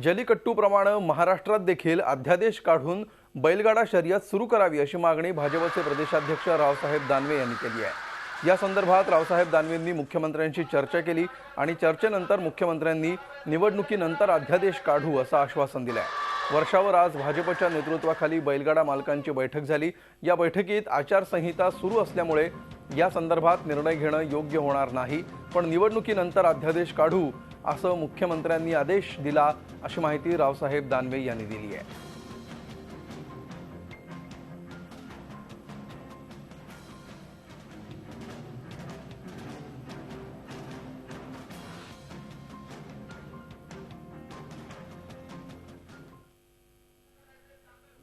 जलीकट्टूप्रमाणे महाराष्ट्रात देखील अध्यादेश काढून बैलगाडा शर्यत सुरू करावी अशी मागणी भाजपचे प्रदेशाध्यक्ष रावसाहेब दानवे यांनी केली आहे। या संदर्भात रावसाहेब दानवेंनी मुख्यमंत्र्यांशी चर्चा केली आणि चर्चेनंतर मुख्यमंत्र्यांनी निवडणुकीनंतर अध्यादेश काढू असं आश्वासन दिलं आहे। वर्षावर आज भाजपच्या नेतृत्वाखाली बैलगाडा मालकांची बैठक झाली। या बैठकीत आचारसंहिता सुरू असल्यामुळे या संदर्भात निर्णय घेणं योग्य होणार नाही, पण निवडणुकीनंतर अध्यादेश काढू असं मुख्यमंत्र्यांनी आदेश दिला अशी माहिती रावसाहेब दानवे यांनी दिली आहे।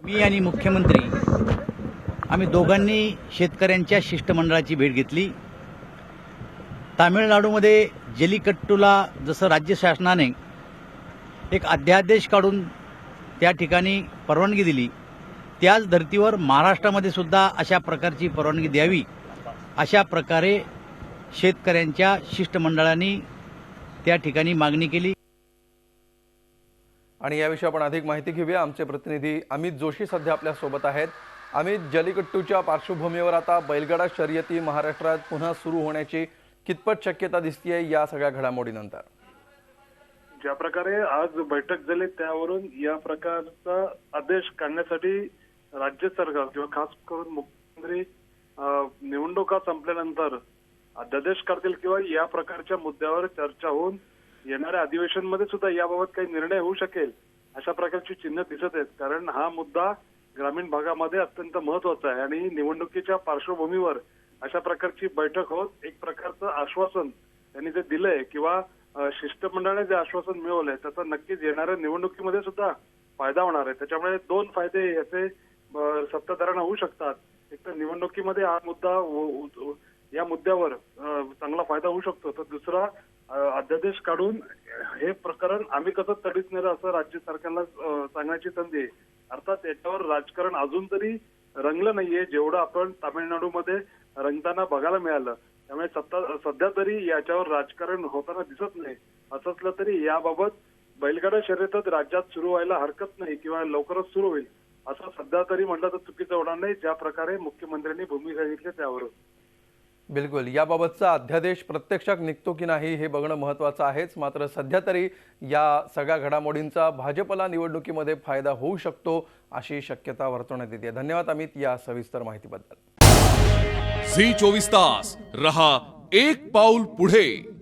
मी आणि मुख्यमंत्री आम्ही दोघांनी शेतकऱ्यांच्या शिष्टमंडळाची भेट घेतली। तामिळनाडूमध्ये जलीकट्टूला जसं राज्य शासनाने एक अध्यादेश काढून त्या ठिकाणी परवानगी दिली, त्याच धर्तीवर महाराष्ट्रामध्ये सुद्धा अशा प्रकारची परवानगी द्यावी अशा प्रकारे शेतकऱ्यांच्या शिष्टमंडळाने त्या ठिकाणी मागणी केली। आणि याविषयी आपण अधिक माहिती घेऊया। आमचे प्रतिनिधी अमित जोशी सध्या आपल्या सोबत आहेत। अमित, जलीकट्टूच्या पार्श्वभूमीवर आता बैलगाडा शर्यती महाराष्ट्रात पुन्हा सुरू होण्याची कितपत शक्यता दिसतेय या सगळ्या घडामोडीनंतर? ज्या प्रकारे आज बैठक झाली त्यावरून या प्रकारचा आदेश काढण्यासाठी राज्य सरकार किंवा खास करून मुख्यमंत्री निवडणुका संपल्यानंतर अध्यादेश काढतील किंवा या प्रकारच्या मुद्द्यावर चर्चा होऊन येणाऱ्या अधिवेशनमध्ये सुद्धा याबाबत काही निर्णय होऊ शकेल अशा प्रकारची चिन्ह दिसत आहेत। कारण हा मुद्दा ग्रामीण भागामध्ये अत्यंत महत्वाचा आहे आणि निवडणुकीच्या पार्श्वभूमीवर अशा प्रकारची बैठक होत एक प्रकारचं आश्वासन त्यांनी जे दिलंय किंवा शिष्टमंडळाने जे आश्वासन मिळवलंय त्याचा नक्कीच येणाऱ्या निवडणुकीमध्ये सुद्धा फायदा होणार आहे। त्याच्यामुळे दोन फायदे याचे सत्ताधाऱ्यांना होऊ शकतात। एक तर निवडणुकीमध्ये हा मुद्दा या मुद्द्यावर चांगला फायदा होऊ शकतो, तर दुसरा अध्यादेश काढून हे प्रकरण आम्ही कसं तडीस नेलं असं राज्य सरकारला सांगण्याची संधी आहे। अर्थात याच्यावर राजकारण अजून तरी रंगलं नाहीये जेवढं आपण तामिळनाडूमध्ये रंगताना बघायला मिळालं। त्यामुळे सध्या तरी याच्यावर राजकारण होताना दिसत नाही। असं असलं तरी याबाबत बैलगाडा शर्यत राज्यात सुरू व्हायला हरकत नाही किंवा लवकरच सुरू होईल असं सध्या तरी म्हटलं तर चुकीचं होणार नाही, ज्या प्रकारे मुख्यमंत्र्यांनी भूमिका घेतली त्यावरून। बिलकुल, याबाबतचा अध्यादेश प्रत्यक्षात निघतो की नाही हे बघणं महत्त्वाचं आहेच। मात्र सध्या तरी या सगळ्या घडामोडींचा भाजपला निवडणुकीमध्ये फायदा होऊ शकतो अशी शक्यता वर्तवण्यात येते। धन्यवाद अमित या सविस्तर माहितीबद्दल। झी 24 तास रहा एक पाऊल पुढे।